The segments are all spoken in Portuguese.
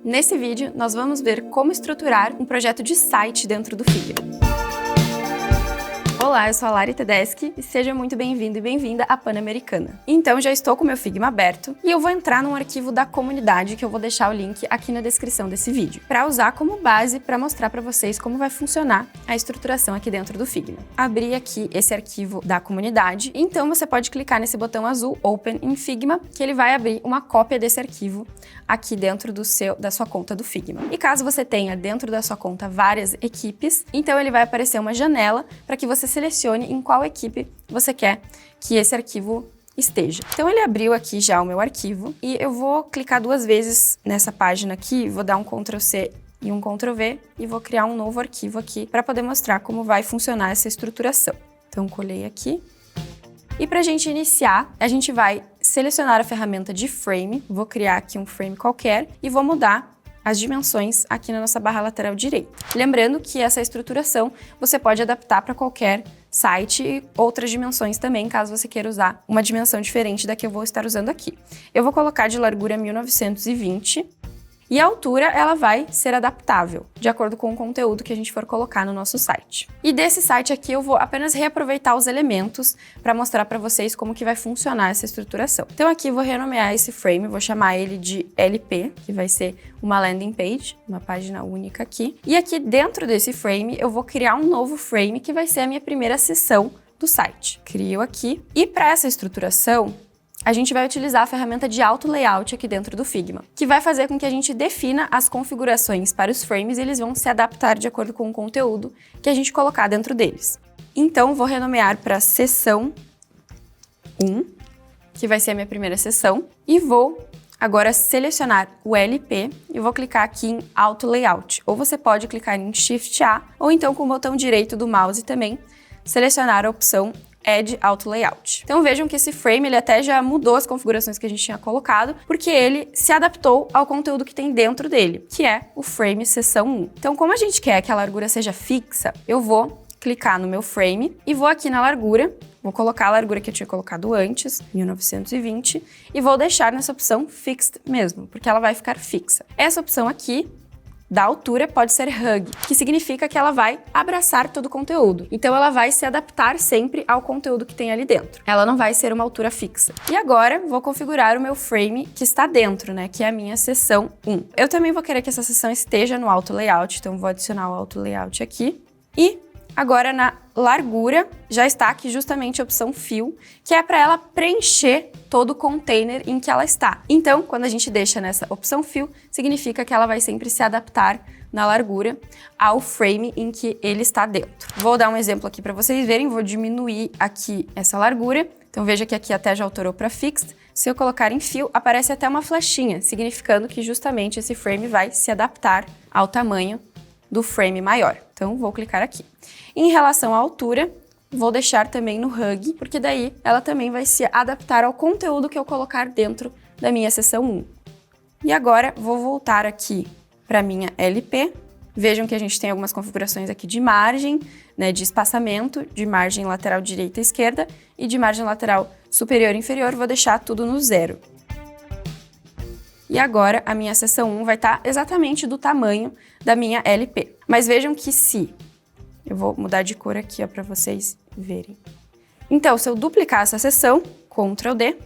Nesse vídeo, nós vamos ver como estruturar um projeto de site dentro do Figma. Olá, eu sou a Lari Tedeschi e seja muito bem-vindo e bem-vinda à Pan-Americana. Então, já estou com o meu Figma aberto e eu vou entrar num arquivo da comunidade que eu vou deixar o link aqui na descrição desse vídeo, para usar como base para mostrar para vocês como vai funcionar a estruturação aqui dentro do Figma. Abri aqui esse arquivo da comunidade, então você pode clicar nesse botão azul Open in Figma, que ele vai abrir uma cópia desse arquivo aqui dentro da sua conta do Figma. E caso você tenha dentro da sua conta várias equipes, então ele vai aparecer uma janela para que você selecione em qual equipe você quer que esse arquivo esteja. Então ele abriu aqui já o meu arquivo e eu vou clicar duas vezes nessa página aqui, vou dar um Ctrl+C e um Ctrl+V e vou criar um novo arquivo aqui para poder mostrar como vai funcionar essa estruturação. Então colei aqui. E para a gente iniciar, a gente vai selecionar a ferramenta de frame, vou criar aqui um frame qualquer e vou mudar as dimensões aqui na nossa barra lateral direita. Lembrando que essa estruturação você pode adaptar para qualquer site e outras dimensões também, caso você queira usar uma dimensão diferente da que eu vou estar usando aqui. Eu vou colocar de largura 1920 e a altura ela vai ser adaptável, de acordo com o conteúdo que a gente for colocar no nosso site. E desse site aqui eu vou apenas reaproveitar os elementos para mostrar para vocês como que vai funcionar essa estruturação. Então aqui eu vou renomear esse frame, vou chamar ele de LP, que vai ser uma landing page, uma página única aqui. E aqui dentro desse frame eu vou criar um novo frame que vai ser a minha primeira seção do site. Crio aqui. E para essa estruturação, a gente vai utilizar a ferramenta de Auto Layout aqui dentro do Figma, que vai fazer com que a gente defina as configurações para os frames e eles vão se adaptar de acordo com o conteúdo que a gente colocar dentro deles. Então, vou renomear para seção 1, que vai ser a minha primeira seção, e vou agora selecionar o LP e vou clicar aqui em Auto Layout. Ou você pode clicar em Shift A, ou então com o botão direito do mouse também, selecionar a opção Add Auto Layout. Então vejam que esse frame ele até já mudou as configurações que a gente tinha colocado, porque ele se adaptou ao conteúdo que tem dentro dele, que é o frame seção 1. Então como a gente quer que a largura seja fixa, eu vou clicar no meu frame e vou aqui na largura, vou colocar a largura que eu tinha colocado antes, 1920, e vou deixar nessa opção Fixed mesmo, porque ela vai ficar fixa. Essa opção aqui da altura pode ser Hug, que significa que ela vai abraçar todo o conteúdo. Então ela vai se adaptar sempre ao conteúdo que tem ali dentro. Ela não vai ser uma altura fixa. E agora vou configurar o meu frame que está dentro, né, que é a minha seção 1. Eu também vou querer que essa seção esteja no Auto Layout, então vou adicionar o Auto Layout aqui. E agora na largura já está aqui justamente a opção Fill, que é para ela preencher todo o container em que ela está. Então, quando a gente deixa nessa opção Fill, significa que ela vai sempre se adaptar na largura ao frame em que ele está dentro. Vou dar um exemplo aqui para vocês verem, vou diminuir aqui essa largura. Então veja que aqui até já alterou para Fixed. Se eu colocar em Fill, aparece até uma flechinha, significando que justamente esse frame vai se adaptar ao tamanho do frame maior. Então vou clicar aqui. Em relação à altura, vou deixar também no Hug, porque daí ela também vai se adaptar ao conteúdo que eu colocar dentro da minha seção 1. E agora vou voltar aqui para a minha LP. Vejam que a gente tem algumas configurações aqui de margem, né, de espaçamento, de margem lateral direita e esquerda e de margem lateral superior e inferior. Vou deixar tudo no 0. E agora a minha seção 1 vai estar exatamente do tamanho da minha LP. Mas vejam que se eu vou mudar de cor aqui para vocês verem. Então, se eu duplicar essa seção, Ctrl D,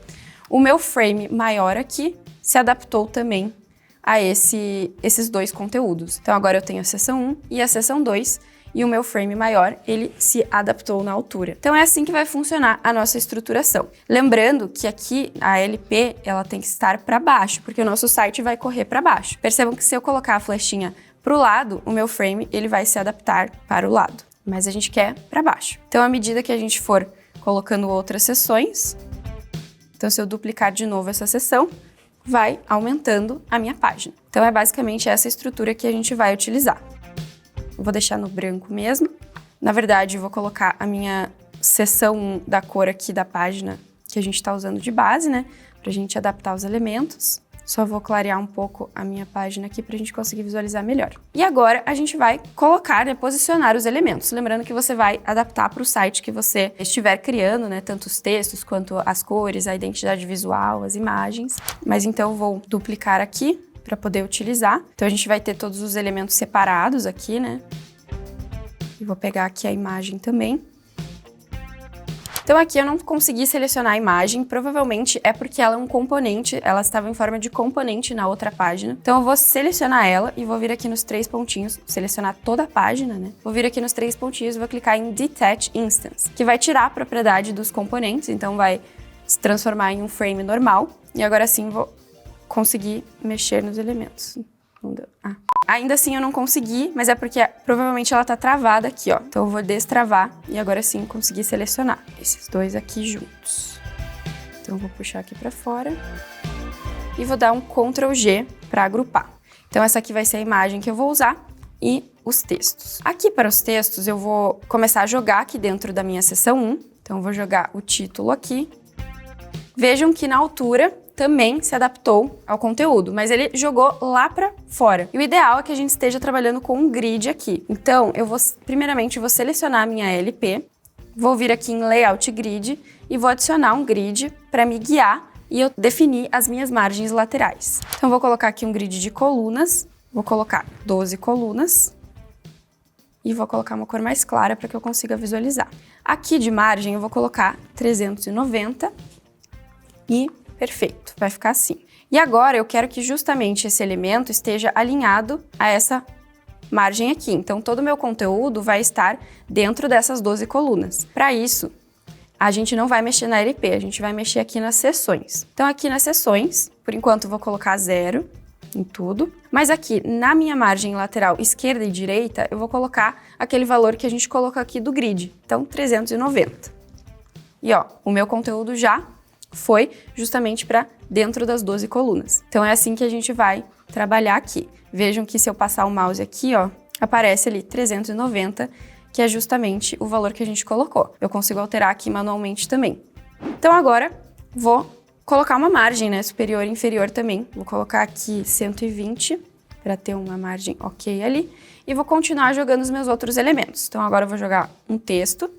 o meu frame maior aqui se adaptou também a esses dois conteúdos. Então, agora eu tenho a seção 1 e a seção 2, e o meu frame maior, ele se adaptou na altura. Então, é assim que vai funcionar a nossa estruturação. Lembrando que aqui a LP, ela tem que estar para baixo, porque o nosso site vai correr para baixo. Percebam que se eu colocar a flechinha para o lado, o meu frame ele vai se adaptar para o lado, mas a gente quer para baixo. Então, à medida que a gente for colocando outras seções, então se eu duplicar de novo essa seção, vai aumentando a minha página. Então, é basicamente essa estrutura que a gente vai utilizar. Eu vou deixar no branco mesmo. Na verdade, eu vou colocar a minha seção da cor aqui da página que a gente está usando de base, né, para a gente adaptar os elementos. Só vou clarear um pouco a minha página aqui para a gente conseguir visualizar melhor. E agora a gente vai colocar, né, posicionar os elementos. Lembrando que você vai adaptar para o site que você estiver criando, né, tanto os textos quanto as cores, a identidade visual, as imagens. Mas então eu vou duplicar aqui para poder utilizar. Então a gente vai ter todos os elementos separados aqui, né? E vou pegar aqui a imagem também. Então aqui eu não consegui selecionar a imagem, provavelmente é porque ela é um componente, ela estava em forma de componente na outra página. Então eu vou selecionar ela e vou vir aqui nos 3 pontinhos, selecionar toda a página, né? Vou vir aqui nos 3 pontinhos e vou clicar em Detach Instance, que vai tirar a propriedade dos componentes, então vai se transformar em um frame normal. E agora sim vou conseguir mexer nos elementos. Ainda assim eu não consegui, mas é porque provavelmente ela tá travada aqui, ó. Então eu vou destravar e agora sim conseguir selecionar esses dois aqui juntos. Então eu vou puxar aqui pra fora e vou dar um Ctrl G para agrupar. Então essa aqui vai ser a imagem que eu vou usar e os textos. Aqui para os textos eu vou começar a jogar aqui dentro da minha seção 1. Então eu vou jogar o título aqui. Vejam que na altura também se adaptou ao conteúdo, mas ele jogou lá pra fora. E o ideal é que a gente esteja trabalhando com um grid aqui. Então, primeiramente, vou selecionar a minha LP, vou vir aqui em Layout Grid e vou adicionar um grid para me guiar e eu definir as minhas margens laterais. Então, vou colocar aqui um grid de colunas, vou colocar 12 colunas e vou colocar uma cor mais clara para que eu consiga visualizar. Aqui de margem, eu vou colocar 390 e perfeito, vai ficar assim. E agora eu quero que justamente esse elemento esteja alinhado a essa margem aqui. Então todo o meu conteúdo vai estar dentro dessas 12 colunas. Para isso, a gente não vai mexer na LP, a gente vai mexer aqui nas seções. Então aqui nas seções, por enquanto eu vou colocar 0 em tudo, mas aqui na minha margem lateral esquerda e direita, eu vou colocar aquele valor que a gente colocou aqui do grid. Então 390. E ó, o meu conteúdo já foi justamente para dentro das 12 colunas. Então é assim que a gente vai trabalhar aqui. Vejam que se eu passar o mouse aqui, ó, aparece ali 390, que é justamente o valor que a gente colocou. Eu consigo alterar aqui manualmente também. Então agora vou colocar uma margem, né, superior e inferior também. Vou colocar aqui 120 para ter uma margem ok ali e vou continuar jogando os meus outros elementos. Então agora eu vou jogar um texto,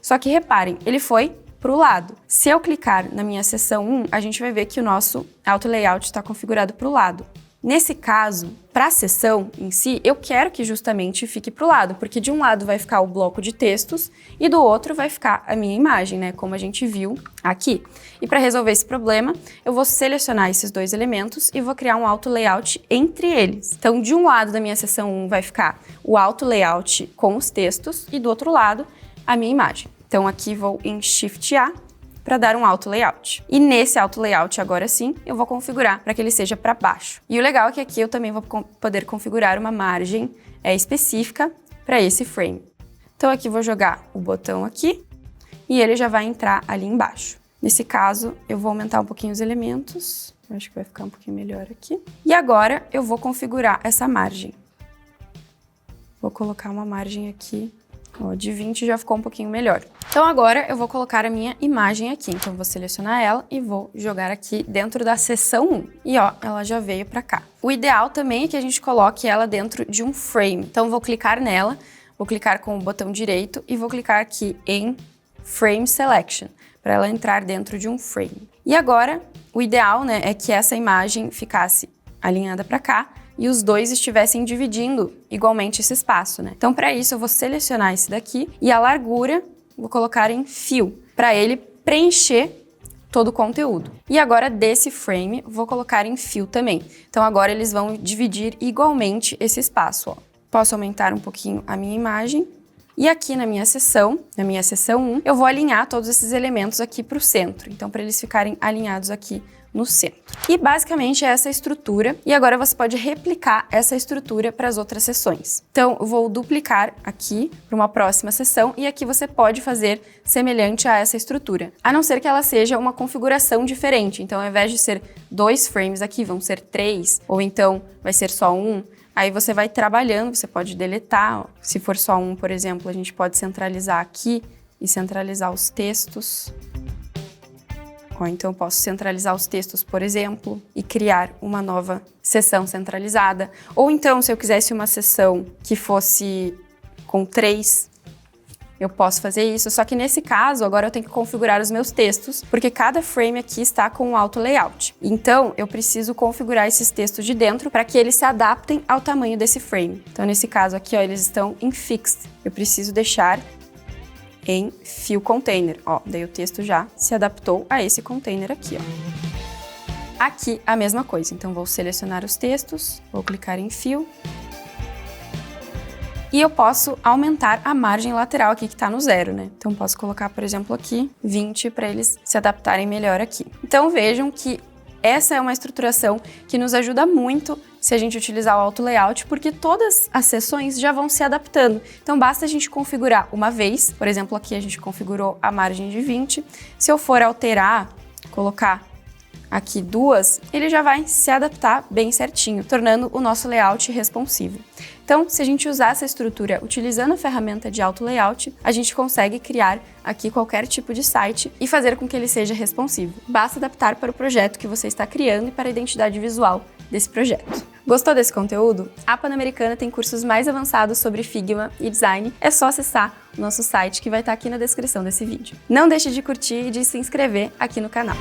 só que reparem, ele foi para o lado. Se eu clicar na minha seção 1, a gente vai ver que o nosso auto layout está configurado para o lado. Nesse caso, para a seção em si, eu quero que justamente fique para o lado, porque de um lado vai ficar o bloco de textos e do outro vai ficar a minha imagem, né, como a gente viu aqui. E para resolver esse problema, eu vou selecionar esses dois elementos e vou criar um auto layout entre eles. Então, de um lado da minha seção 1 vai ficar o auto layout com os textos e do outro lado a minha imagem. Então aqui vou em Shift A para dar um auto layout. E nesse auto layout agora sim, eu vou configurar para que ele seja para baixo. E o legal é que aqui eu também vou poder configurar uma margem específica para esse frame. Então aqui vou jogar o botão aqui e ele já vai entrar ali embaixo. Nesse caso, eu vou aumentar um pouquinho os elementos. Eu acho que vai ficar um pouquinho melhor aqui. E agora eu vou configurar essa margem. Vou colocar uma margem aqui. Ó, de 20 já ficou um pouquinho melhor. Então agora eu vou colocar a minha imagem aqui. Então eu vou selecionar ela e vou jogar aqui dentro da seção 1. E ó, ela já veio para cá. O ideal também é que a gente coloque ela dentro de um frame. Então eu vou clicar nela, vou clicar com o botão direito e vou clicar aqui em Frame Selection, para ela entrar dentro de um frame. E agora, o ideal, né, é que essa imagem ficasse alinhada para cá e os dois estivessem dividindo igualmente esse espaço, né? Então, para isso, eu vou selecionar esse daqui e a largura vou colocar em Fill, para ele preencher todo o conteúdo. E agora, desse frame, vou colocar em Fill também. Então, agora eles vão dividir igualmente esse espaço, ó. Posso aumentar um pouquinho a minha imagem. E aqui na minha seção 1, eu vou alinhar todos esses elementos aqui para o centro. Então, para eles ficarem alinhados aqui no centro. E basicamente é essa estrutura. E agora você pode replicar essa estrutura para as outras seções. Então, eu vou duplicar aqui para uma próxima seção e aqui você pode fazer semelhante a essa estrutura. A não ser que ela seja uma configuração diferente. Então, ao invés de ser 2 frames aqui, vão ser 3, ou então vai ser só 1. Aí você vai trabalhando, você pode deletar. Ó. Se for só 1, por exemplo, a gente pode centralizar aqui e centralizar os textos. Ó, então eu posso centralizar os textos, por exemplo, e criar uma nova seção centralizada. Ou então, se eu quisesse uma seção que fosse com 3 eu posso fazer isso, só que nesse caso, agora eu tenho que configurar os meus textos, porque cada frame aqui está com um auto layout. Então, eu preciso configurar esses textos de dentro para que eles se adaptem ao tamanho desse frame. Então, nesse caso aqui, ó, eles estão em fixed. Eu preciso deixar em fill container. Ó, daí o texto já se adaptou a esse container aqui, ó. Aqui, a mesma coisa. Então, vou selecionar os textos, vou clicar em fill. E eu posso aumentar a margem lateral aqui que está no 0, né? Então, posso colocar, por exemplo, aqui 20 para eles se adaptarem melhor aqui. Então, vejam que essa é uma estruturação que nos ajuda muito se a gente utilizar o auto layout, porque todas as seções já vão se adaptando. Então, basta a gente configurar uma vez. Por exemplo, aqui a gente configurou a margem de 20. Se eu for alterar, colocar aqui 2, ele já vai se adaptar bem certinho, tornando o nosso layout responsivo. Então, se a gente usar essa estrutura utilizando a ferramenta de auto layout, a gente consegue criar aqui qualquer tipo de site e fazer com que ele seja responsivo. Basta adaptar para o projeto que você está criando e para a identidade visual desse projeto. Gostou desse conteúdo? A Pan-Americana tem cursos mais avançados sobre Figma e design. É só acessar o nosso site que vai estar aqui na descrição desse vídeo. Não deixe de curtir e de se inscrever aqui no canal.